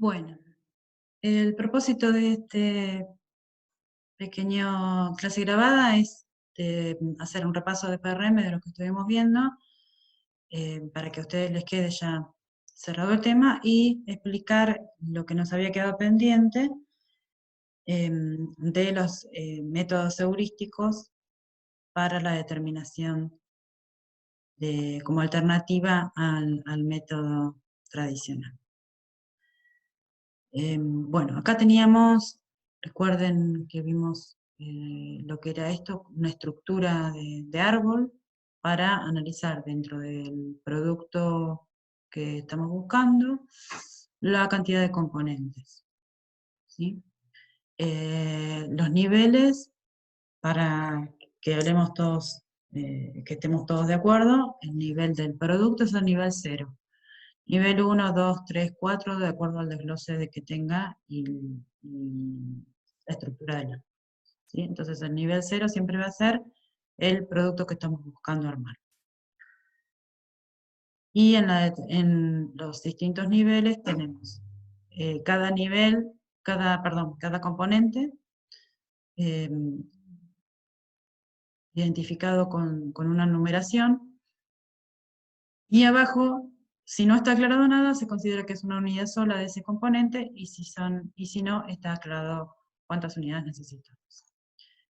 Bueno, el propósito de este pequeño clase grabada es hacer un repaso de PRM de lo que estuvimos viendo, para que a ustedes les quede ya cerrado el tema y explicar lo que nos había quedado pendiente de los métodos heurísticos para la determinación como alternativa al método tradicional. Bueno, acá teníamos, recuerden que vimos lo que era esto, una estructura de árbol para analizar dentro del producto que estamos buscando la cantidad de componentes, ¿sí? Los niveles, para que hablemos todos, que estemos todos de acuerdo, el nivel del producto es el nivel 0. Nivel 1, 2, 3, 4, de acuerdo al desglose de que tenga y la estructura de la. ¿Sí? Entonces el nivel 0 siempre va a ser el producto que estamos buscando armar. Y en los distintos niveles tenemos cada nivel, cada componente eh, identificado con una numeración. Y abajo, si no está aclarado nada, se considera que es una unidad sola de ese componente, y si no, está aclarado cuántas unidades necesitamos.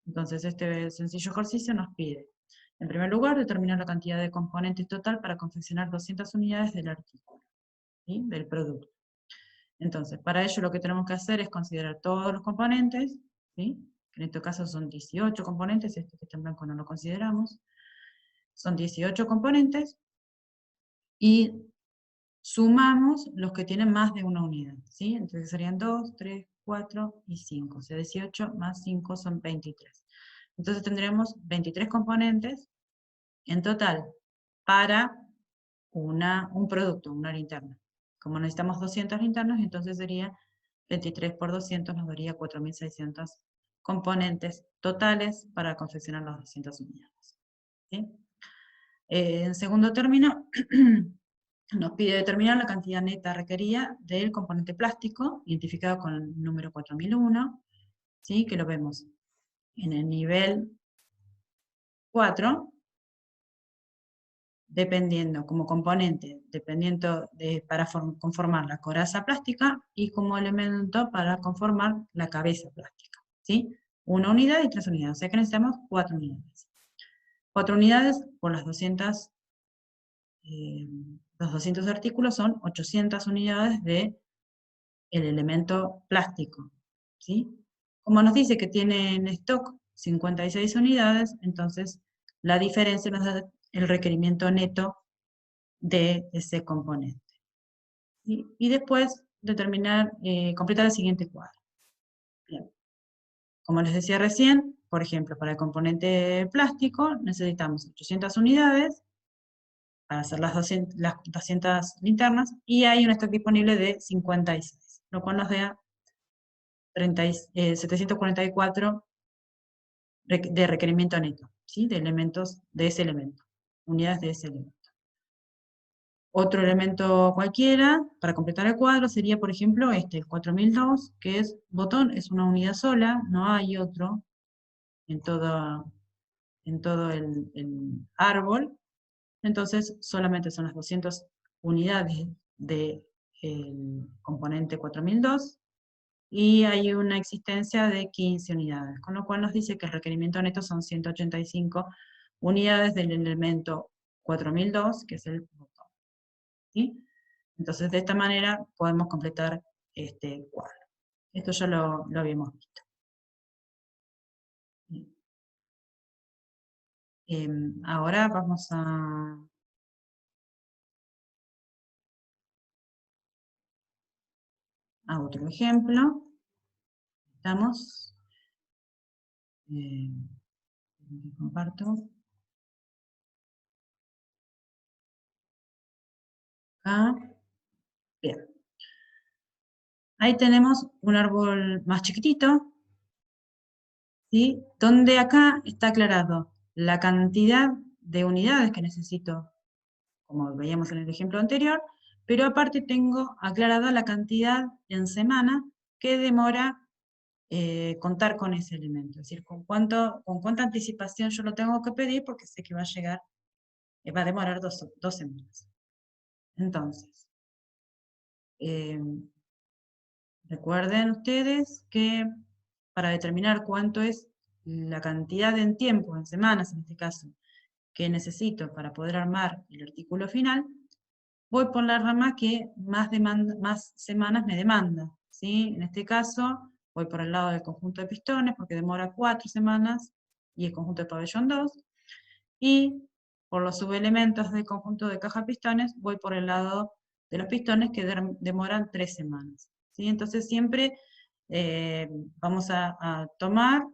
Entonces, este sencillo ejercicio nos pide, en primer lugar, determinar la cantidad de componentes total para confeccionar 200 unidades del artículo, ¿sí? Del producto. Entonces, para ello lo que tenemos que hacer es considerar todos los componentes, ¿sí? En este caso son 18 componentes, este que está en blanco no lo consideramos. Son 18 componentes, y sumamos los que tienen más de una unidad, ¿sí? Entonces serían 2, 3, 4 y 5. O sea, 18 más 5 son 23. Entonces tendremos 23 componentes en total para un producto, una linterna. Como necesitamos 200 linternas, entonces sería 23 por 200, nos daría 4.600 componentes totales para confeccionar las 200 unidades, ¿sí? En segundo término, nos pide determinar la cantidad neta requerida del componente plástico, identificado con el número 4001, ¿sí? Que lo vemos en el nivel 4, dependiendo como componente, para conformar la coraza plástica, y como elemento para conformar la cabeza plástica, ¿sí? Una unidad y 3 unidades, o sea que necesitamos 4 unidades. 4 unidades por los 200 artículos son 800 unidades del elemento plástico, ¿sí? Como nos dice que tiene en stock 56 unidades, entonces la diferencia nos da el requerimiento neto de ese componente. Y después completar el siguiente cuadro. Bien. Como les decía recién, por ejemplo, para el componente plástico necesitamos 800 unidades para hacer las 200 linternas, y hay un stock disponible de 56, lo cual nos da 744 de requerimiento neto, ¿sí? De elementos de ese elemento, unidades de ese elemento. Otro elemento cualquiera para completar el cuadro sería, por ejemplo, el 4002, que es botón, es una unidad sola, no hay otro en todo el árbol. Entonces solamente son las 200 unidades del componente 4002, y hay una existencia de 15 unidades, con lo cual nos dice que el requerimiento neto son 185 unidades del elemento 4002, que es el botón, ¿sí? Entonces, de esta manera podemos completar este cuadro. Esto ya lo habíamos visto. Ahora vamos a otro ejemplo. Estamos. Comparto. Acá. Bien. Ahí tenemos un árbol más chiquitito, ¿sí? Donde acá está aclarado la cantidad de unidades que necesito, como veíamos en el ejemplo anterior, pero aparte tengo aclarada la cantidad en semana que demora contar con ese elemento, es decir, con cuánta anticipación yo lo tengo que pedir, porque sé que va a llegar, va a demorar dos semanas. Entonces, recuerden ustedes que para determinar cuánto es la cantidad en tiempo, en semanas en este caso, que necesito para poder armar el artículo final, voy por la rama que más semanas me demanda, ¿sí? En este caso, voy por el lado del conjunto de pistones, porque demora 4 semanas, y el conjunto de pabellón 2, y por los subelementos del conjunto de caja pistones, voy por el lado de los pistones, que demoran 3 semanas, ¿sí? Entonces siempre vamos a tomar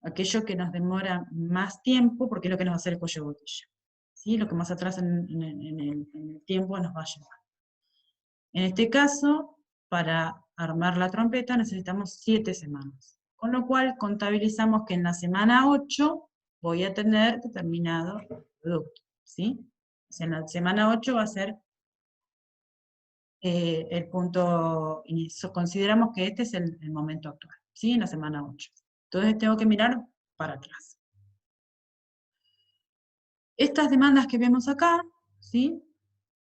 aquello que nos demora más tiempo, porque es lo que nos va a hacer el cuello de botella, ¿sí? Lo que más atrás en el tiempo nos va a llevar. En este caso, para armar la trompeta necesitamos 7 semanas, con lo cual contabilizamos que en la semana 8 voy a tener determinado producto, ¿sí? O sea, en la semana 8 va a ser el punto inicio. Consideramos que este es el momento actual, ¿sí? En la semana 8. Entonces tengo que mirar para atrás. Estas demandas que vemos acá, ¿sí?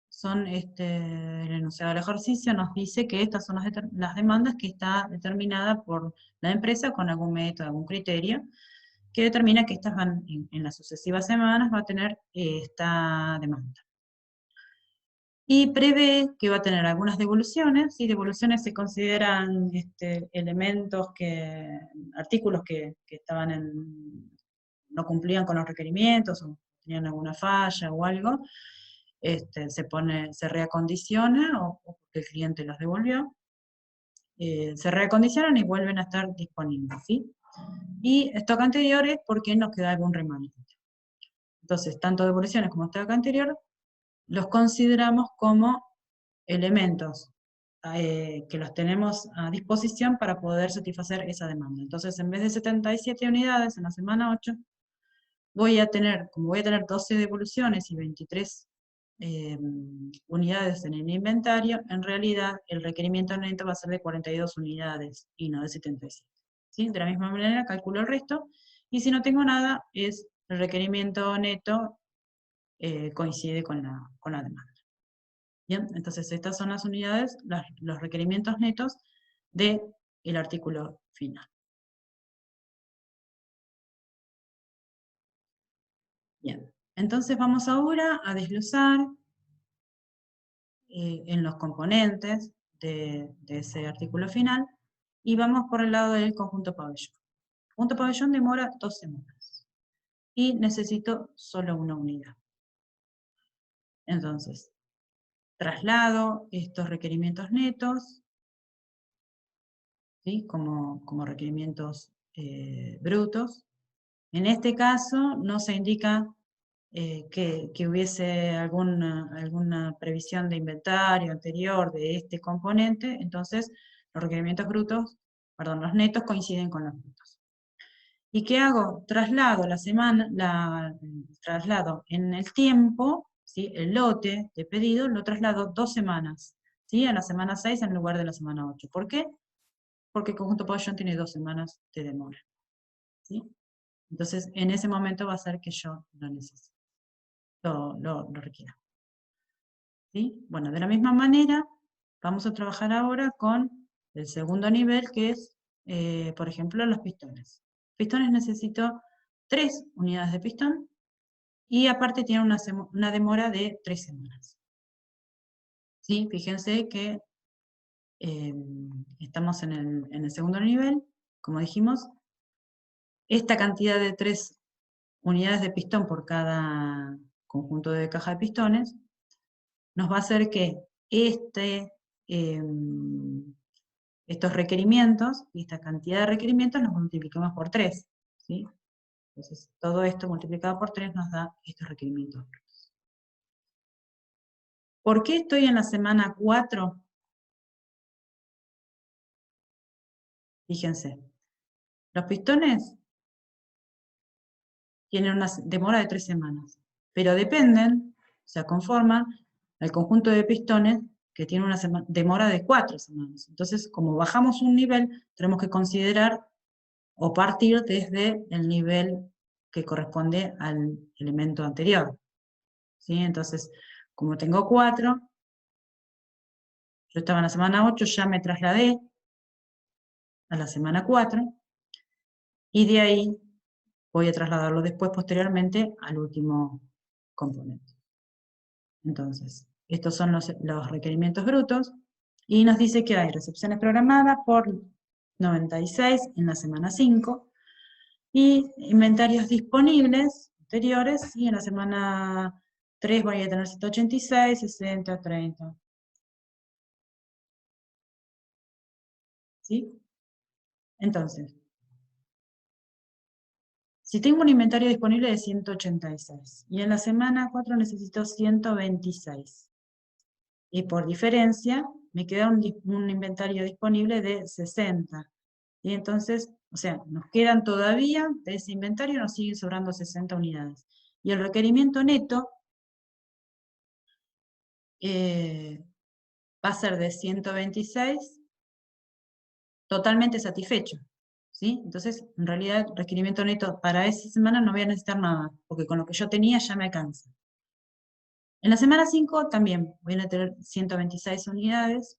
Son, el enunciado del ejercicio nos dice que estas son las demandas que está determinada por la empresa con algún método, algún criterio, que determina que estas van, en las sucesivas semanas va a tener esta demanda. Y prevé que va a tener algunas devoluciones, y devoluciones se consideran elementos artículos que no cumplían con los requerimientos, o tenían alguna falla o algo, se reacondiciona, o porque el cliente los devolvió, se reacondicionan y vuelven a estar disponibles, ¿sí? Y stock anteriores porque nos queda algún remanente. Entonces, tanto devoluciones como stock anterior, los consideramos como elementos que los tenemos a disposición para poder satisfacer esa demanda. Entonces, en vez de 77 unidades en la semana 8, como voy a tener 12 devoluciones y 23 unidades en el inventario, en realidad el requerimiento neto va a ser de 42 unidades y no de 77. ¿Sí? De la misma manera calculo el resto, y si no tengo nada, el requerimiento neto coincide con la demanda. Bien, entonces estas son las unidades, los requerimientos netos del artículo final. Bien, entonces vamos ahora a desglosar en los componentes de ese artículo final, y vamos por el lado del conjunto pabellón. El conjunto pabellón demora 2 semanas, y necesito solo una unidad. Entonces, traslado estos requerimientos netos, ¿sí? como requerimientos brutos. En este caso no se indica que hubiese alguna previsión de inventario anterior de este componente, entonces los requerimientos brutos, perdón, los netos coinciden con los brutos. ¿Y qué hago? Traslado traslado en el tiempo, ¿sí? El lote de pedido lo traslado 2 semanas, ¿sí? A la semana 6 en lugar de la semana 8. ¿Por qué? Porque el conjunto pabellón tiene 2 semanas de demora, ¿sí? Entonces, en ese momento va a ser que yo lo necesito, lo requiera. ¿Sí? Bueno, de la misma manera, vamos a trabajar ahora con el segundo nivel, que es, por ejemplo, los pistones. Pistones necesito 3 unidades de pistón, y aparte tiene una demora de 3 semanas. ¿Sí? Fíjense que estamos en el segundo nivel, como dijimos, esta cantidad de 3 unidades de pistón por cada conjunto de caja de pistones nos va a hacer que estos requerimientos y esta cantidad de requerimientos los multipliquemos por 3, ¿sí? Entonces, todo esto multiplicado por 3 nos da estos requerimientos. ¿Por qué estoy en la semana 4? Fíjense, los pistones tienen una demora de 3 semanas, pero dependen, o sea, conforman al conjunto de pistones que tiene una demora de 4 semanas. Entonces, como bajamos un nivel, tenemos que considerar o partir desde el nivel que corresponde al elemento anterior. ¿Sí? Entonces, como tengo 4, yo estaba en la semana 8, ya me trasladé a la semana 4, y de ahí voy a trasladarlo después, posteriormente, al último componente. Entonces, estos son los requerimientos brutos, y nos dice que hay recepciones programadas por 96 en la semana 5, y inventarios disponibles anteriores, y en la semana 3 voy a tener 186, 60, 30. ¿Sí? Entonces, si tengo un inventario disponible de 186, y en la semana 4 necesito 126, y por diferencia me queda un inventario disponible de 60. Y entonces, o sea, nos quedan todavía, de ese inventario nos siguen sobrando 60 unidades. Y el requerimiento neto va a ser de 126, totalmente satisfecho. ¿Sí? Entonces, en realidad, el requerimiento neto para esa semana no voy a necesitar nada, porque con lo que yo tenía ya me alcanza. En la semana 5 también voy a tener 126 unidades,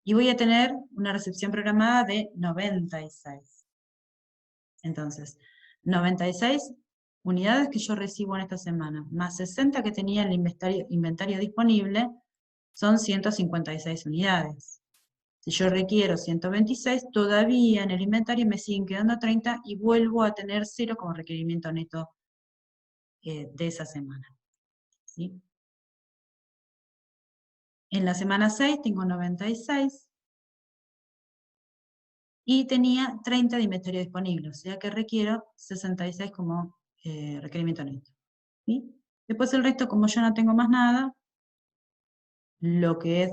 y voy a tener una recepción programada de 96. Entonces, 96 unidades que yo recibo en esta semana, más 60 que tenía en el inventario disponible, son 156 unidades. Si yo requiero 126, todavía en el inventario me siguen quedando 30, y vuelvo a tener 0 como requerimiento neto de esa semana. ¿Sí? En la semana 6 tengo 96, y tenía 30 de inventario disponible, o sea que requiero 66 como requerimiento neto. ¿Sí? Después el resto, como yo no tengo más nada, lo que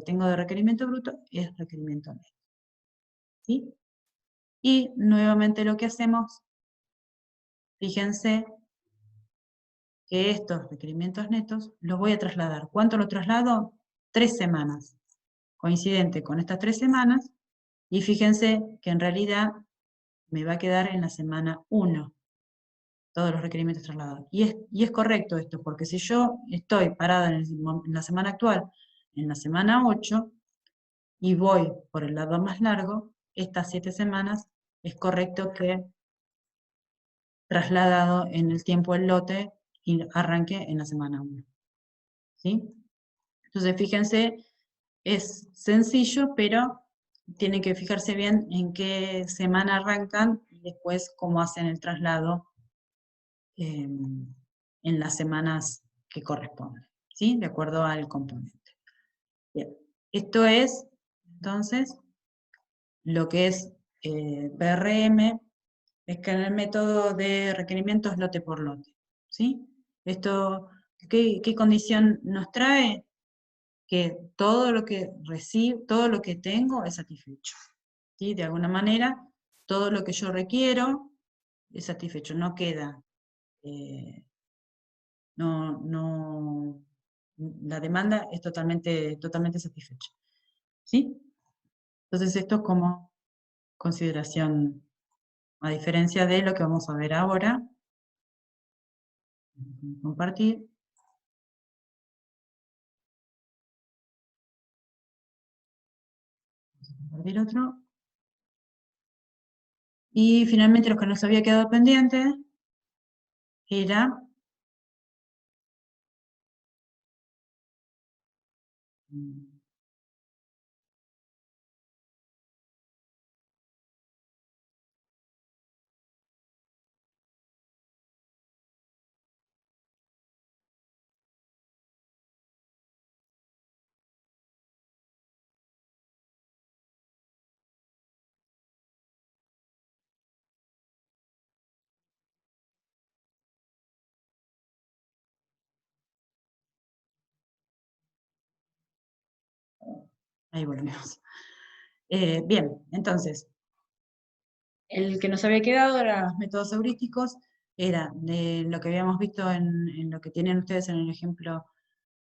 tengo de requerimiento bruto es requerimiento neto. ¿Sí? Y nuevamente lo que hacemos, fíjense que estos requerimientos netos los voy a trasladar. ¿Cuánto lo traslado? 3 semanas. Coincidente con estas 3 semanas, y fíjense que en realidad me va a quedar en la semana 1 todos los requerimientos trasladados. Y es correcto esto, porque si yo estoy parada en la semana actual, en la semana 8, y voy por el lado más largo, estas 7 semanas, es correcto que trasladado en el tiempo el lote y arranque en la semana 1. ¿Sí? Entonces, fíjense, es sencillo, pero tienen que fijarse bien en qué semana arrancan y después cómo hacen el traslado en las semanas que corresponden, ¿sí? De acuerdo al componente. Bien. Esto es, entonces, lo que es PRM, es que en el método de requerimientos lote por lote, ¿sí? Esto, ¿qué condición nos trae? Que todo lo que recibo, todo lo que tengo es satisfecho, ¿sí? De alguna manera, todo lo que yo requiero es satisfecho, no queda, la demanda es totalmente satisfecha, ¿sí? Entonces esto es como consideración, a diferencia de lo que vamos a ver ahora. Compartir. Compartir otro. Y finalmente lo que nos había quedado pendiente era ahí volvemos. Bien, entonces, el que nos había quedado eran los métodos heurísticos, era de lo que habíamos visto en lo que tienen ustedes en el ejemplo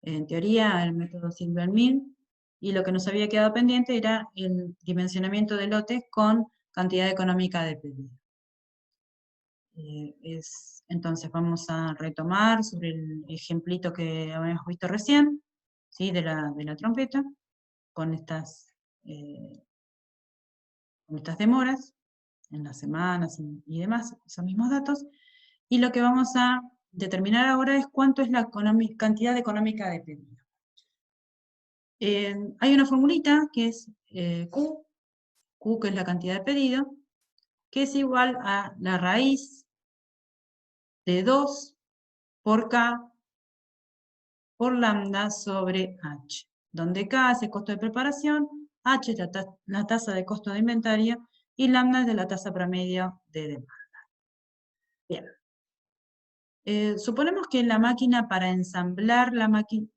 en teoría, el método Silvermean, y lo que nos había quedado pendiente era el dimensionamiento de lotes con cantidad económica de pedido. Entonces vamos a retomar sobre el ejemplito que habíamos visto recién, ¿sí? de la trompeta, con estas demoras en las semanas y demás, esos mismos datos, y lo que vamos a determinar ahora es cuánto es la cantidad económica de pedido. Hay una formulita que es Q que es la cantidad de pedido, que es igual a la raíz de 2 por K por lambda sobre H, donde K es el costo de preparación, H es la tasa de costo de inventario y lambda es de la tasa promedio de demanda. Bien. Suponemos que la máquina para ensamblar la máquina,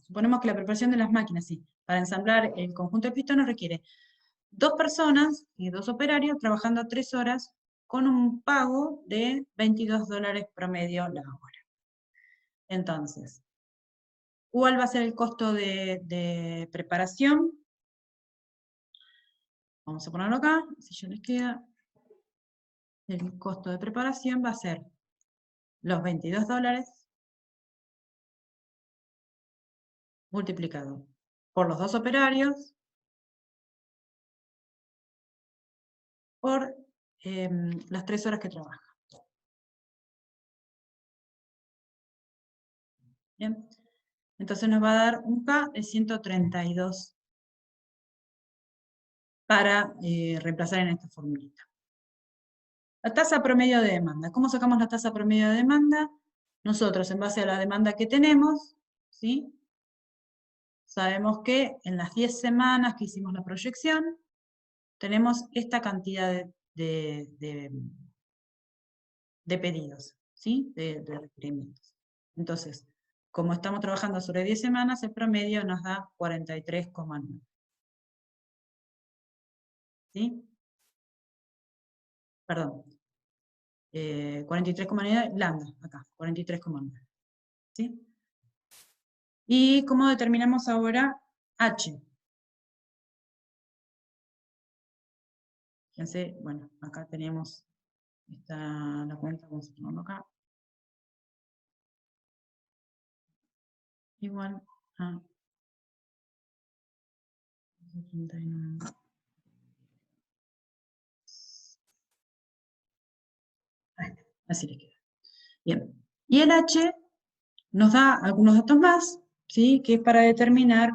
suponemos que la preparación de las máquinas, sí, para ensamblar el conjunto de pistones requiere 2 personas y 2 operarios trabajando 3 horas con un pago de $22 promedio la hora. Entonces, ¿cuál va a ser el costo de preparación? Vamos a ponerlo acá, si ya les queda. El costo de preparación va a ser los $22 multiplicado por los 2 operarios por las 3 horas que trabaja. Bien, entonces nos va a dar un K de 132 para reemplazar en esta formulita. La tasa promedio de demanda. ¿Cómo sacamos la tasa promedio de demanda? Nosotros, en base a la demanda que tenemos, ¿sí? Sabemos que en las 10 semanas que hicimos la proyección, tenemos esta cantidad de pedidos, ¿sí? De requerimientos. Entonces, como estamos trabajando sobre 10 semanas, el promedio nos da 43,9. ¿Sí? Perdón. 43,9 lambda, acá, 43,9. ¿Sí? ¿Y cómo determinamos ahora H? Fíjense, bueno, acá tenemos la cuenta, vamos a ponerlo acá. Igual a 79. Así le queda. Bien. Y el H nos da algunos datos más, ¿sí? Que es para determinar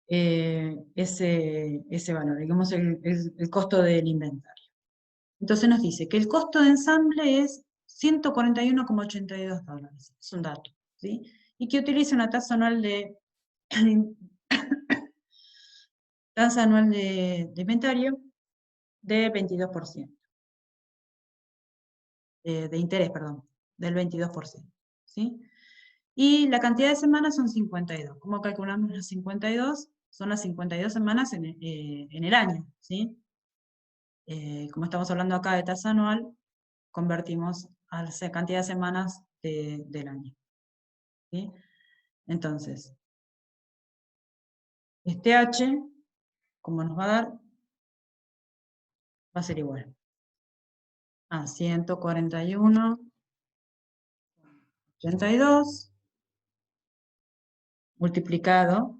ese valor, digamos el costo del inventario. Entonces nos dice que el costo de ensamble es $141,82, es un dato, ¿sí? Y que utiliza una tasa anual de inventario de 22%. De interés, perdón, del 22%, ¿sí? Y la cantidad de semanas son 52. ¿Cómo calculamos las 52? Son las 52 semanas en el año, ¿sí? Como estamos hablando acá de tasa anual, convertimos a la cantidad de semanas del año, ¿sí? Entonces, este H, como nos va a dar, va a ser igual a 141,82 multiplicado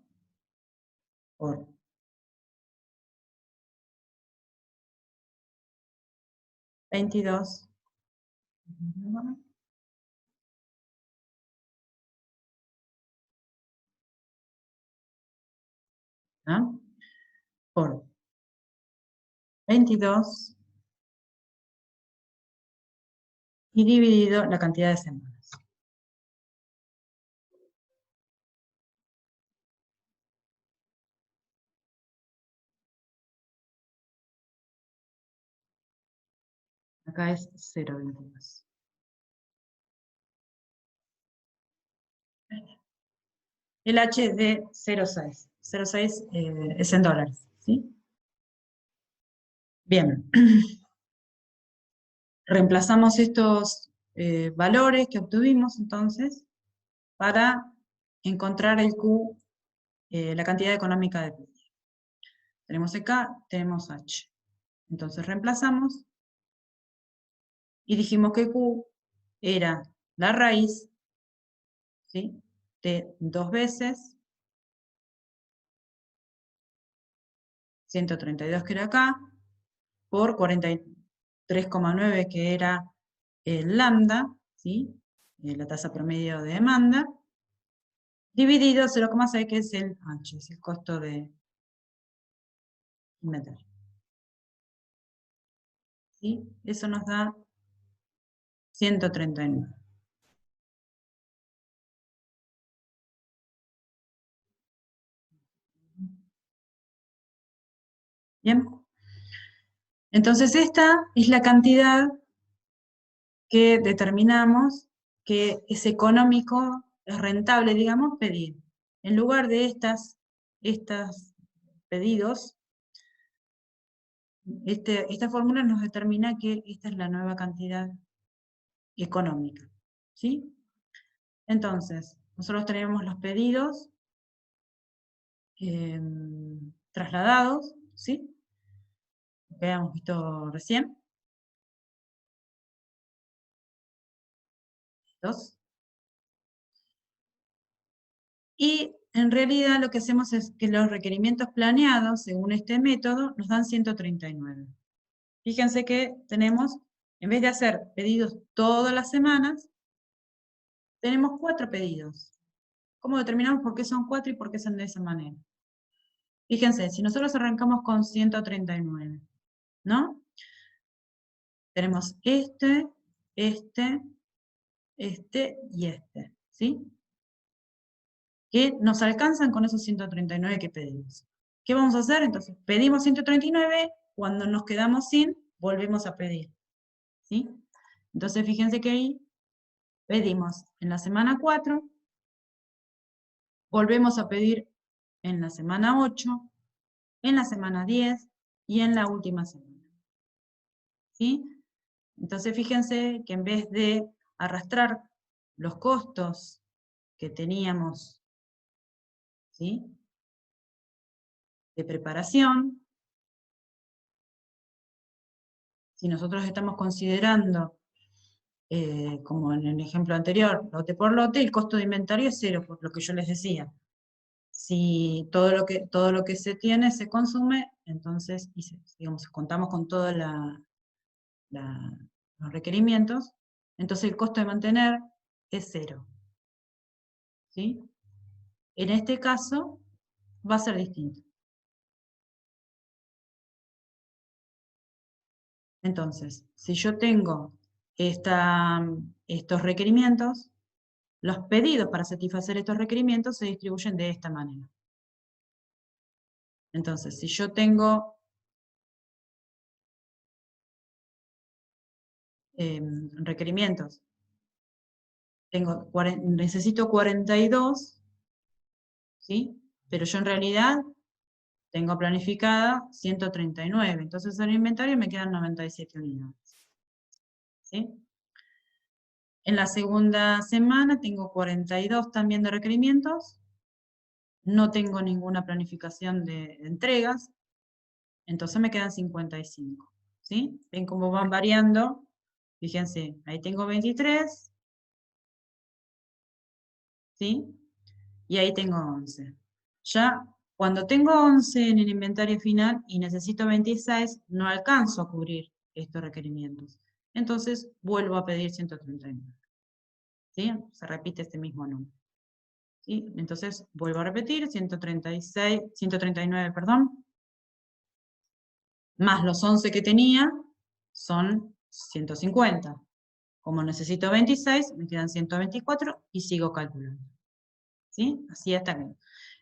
por 22 ¿ah? Por 22 y dividido la cantidad de semanas. Acá es 0,22. El H es de 0,6. 0,6 es en dólares, ¿sí? Bien. Reemplazamos estos valores que obtuvimos entonces para encontrar el Q, la cantidad económica de pedido. Tenemos K, tenemos H. Entonces reemplazamos y dijimos que Q era la raíz, ¿sí?, de 2 veces 132 que era acá, por 43,9 que era el lambda, ¿sí?, la tasa promedio de demanda, dividido 0,6 que es el H, es el costo de inventario. ¿Sí? Eso nos da 139. ¿Bien? Entonces esta es la cantidad que determinamos que es económico, es rentable, digamos, pedir. En lugar de estos pedidos, esta fórmula nos determina que esta es la nueva cantidad económica. ¿Sí? Entonces, nosotros tenemos los pedidos trasladados, ¿sí?, que habíamos visto recién. Y en realidad lo que hacemos es que los requerimientos planeados, según este método, nos dan 139. Fíjense que tenemos, en vez de hacer pedidos todas las semanas, tenemos 4 pedidos. ¿Cómo determinamos por qué son 4 y por qué son de esa manera? Fíjense, si nosotros arrancamos con 139, ¿no? Tenemos este y este, ¿sí?, que nos alcanzan con esos 139 que pedimos. ¿Qué vamos a hacer? Entonces, pedimos 139, cuando nos quedamos sin, volvemos a pedir. ¿Sí? Entonces, fíjense que ahí pedimos en la semana 4, volvemos a pedir en la semana 8, en la semana 10 y en la última semana. ¿Sí? Entonces, fíjense que en vez de arrastrar los costos que teníamos, ¿sí?, de preparación, si nosotros estamos considerando, como en el ejemplo anterior, lote por lote, el costo de inventario es 0, por lo que yo les decía. Si todo lo que se tiene se consume, entonces, digamos, contamos con todos los requerimientos, entonces el costo de mantener es 0. ¿Sí? En este caso, va a ser distinto. Entonces, si yo tengo estos requerimientos, los pedidos para satisfacer estos requerimientos se distribuyen de esta manera. Entonces, si yo tengo requerimientos, necesito 42, ¿sí?, pero yo en realidad tengo planificada 139, entonces en el inventario me quedan 97 unidades. ¿Sí? En la segunda semana tengo 42 también de requerimientos, no tengo ninguna planificación de entregas, entonces me quedan 55. ¿Sí? ¿Ven cómo van variando? Fíjense, ahí tengo 23, ¿sí?, y ahí tengo 11. Ya cuando tengo 11 en el inventario final y necesito 26, no alcanzo a cubrir estos requerimientos. Entonces vuelvo a pedir 139. ¿Sí? Se repite este mismo número. ¿Sí? Entonces vuelvo a repetir, 139, perdón, más los 11 que tenía, son 150. Como necesito 26, me quedan 124 y sigo calculando. ¿Sí? Así hasta que.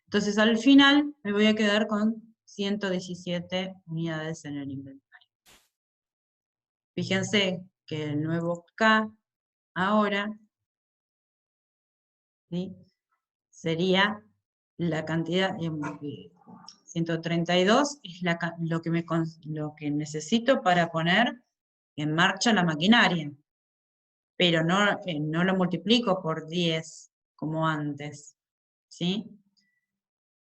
Entonces al final me voy a quedar con 117 unidades en el inventario. Fíjense que el nuevo K ahora, ¿sí?, sería la cantidad, 132 es lo que necesito para poner en marcha la maquinaria. pero no lo multiplico por 10 como antes, ¿sí?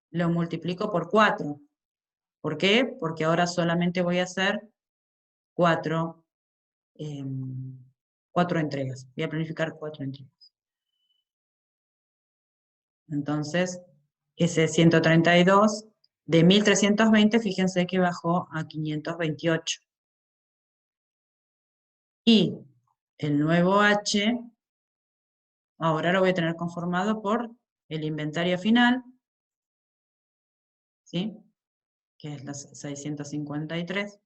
Lo multiplico por 4. ¿Por qué? Porque ahora solamente voy a hacer 4, 4 entregas. Voy a planificar 4 entregas. Entonces, ese 132 de 1320, fíjense que bajó a 528. Y el nuevo H, ahora lo voy a tener conformado por el inventario final, ¿sí? Que es los 653.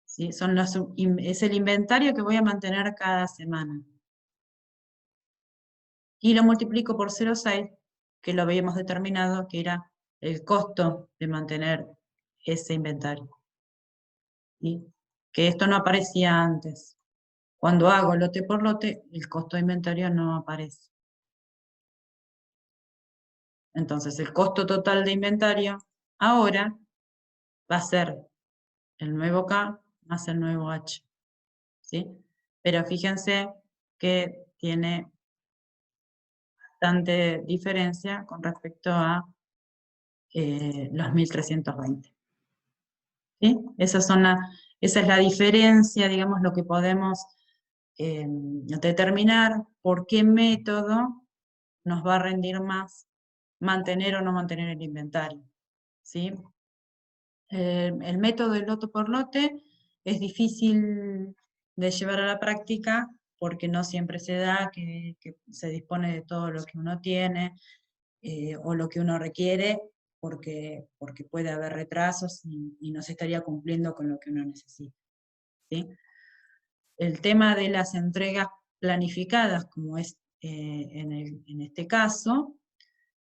¿Sí? Es el inventario que voy a mantener cada semana. Y lo multiplico por 0,6, que lo habíamos determinado que era el costo de mantener ese inventario. ¿Sí? Que esto no aparecía antes. Cuando hago lote por lote, el costo de inventario no aparece. Entonces, el costo total de inventario ahora va a ser el nuevo K más el nuevo H. ¿Sí? Pero fíjense que tiene bastante diferencia con respecto a los 1320. ¿Sí? Esa es la diferencia, digamos, lo que podemos determinar por qué método nos va a rendir más mantener o no mantener el inventario. ¿Sí? El método de lote por lote es difícil de llevar a la práctica porque no siempre se da, que se dispone de todo lo que uno tiene o lo que uno requiere, porque puede haber retrasos y no se estaría cumpliendo con lo que uno necesita. ¿Sí? El tema de las entregas planificadas, como es en este caso,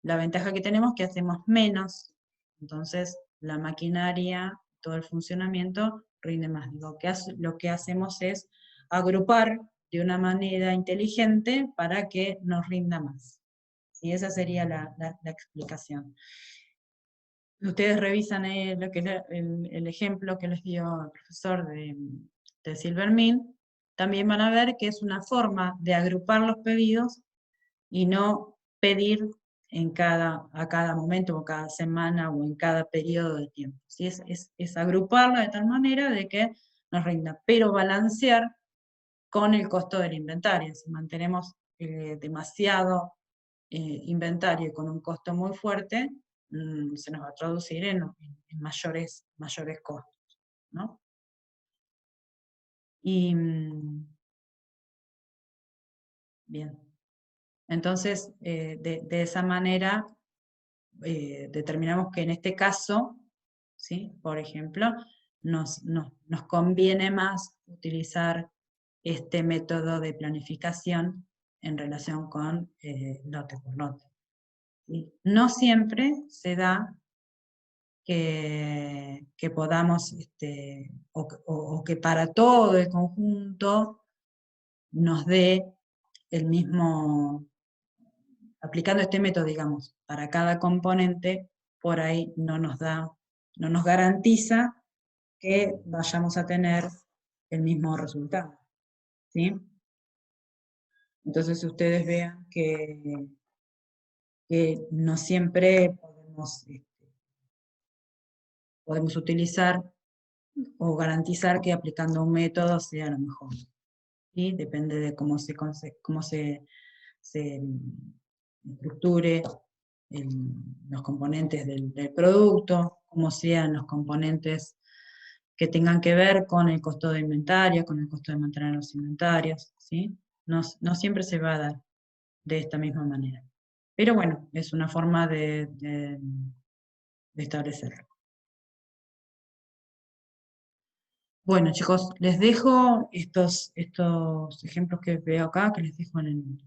la ventaja que tenemos es que hacemos menos, entonces la maquinaria, todo el funcionamiento rinde más. Lo que hacemos es agrupar de una manera inteligente para que nos rinda más. Y esa sería la explicación. Ustedes revisan lo que es el ejemplo que les dio el profesor de Silvermeal, también van a ver que es una forma de agrupar los pedidos y no pedir a cada momento o cada semana o en cada periodo de tiempo. ¿Sí? Es agruparlo de tal manera de que nos rinda, pero balancear con el costo del inventario. Si mantenemos demasiado inventario con un costo muy fuerte, se nos va a traducir en mayores costos, ¿no? Y, bien, entonces, de esa manera, determinamos que en este caso, ¿sí? Por ejemplo, nos conviene más utilizar este método de planificación en relación con lote por lote. ¿Sí? No siempre se da que podamos, o que para todo el conjunto nos dé el mismo, aplicando este método, digamos, para cada componente, por ahí no nos garantiza que vayamos a tener el mismo resultado. ¿Sí? Entonces ustedes vean que no siempre podemos utilizar o garantizar que aplicando un método sea lo mejor. ¿Sí? Depende de cómo se estructure los componentes del producto, cómo sean los componentes que tengan que ver con el costo de inventario, con el costo de mantener los inventarios, ¿sí? No siempre se va a dar de esta misma manera. Pero bueno, es una forma de establecerlo. Bueno, chicos, les dejo estos ejemplos que veo acá, que les dejo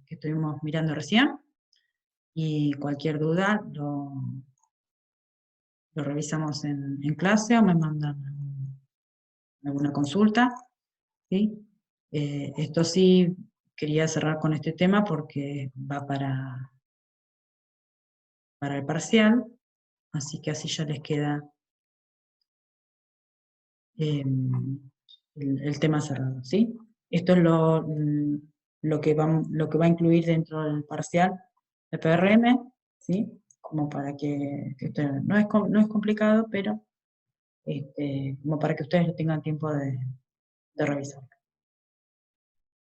que estuvimos mirando recién, y cualquier duda lo revisamos en clase o me mandan alguna consulta. ¿Sí? Esto sí, quería cerrar con este tema porque va para el parcial, así que así ya les queda el tema cerrado, ¿sí? Esto es lo que va a incluir dentro del parcial de PRM, ¿sí? Como para que ustedes, no es complicado, pero como para que ustedes tengan tiempo de revisar.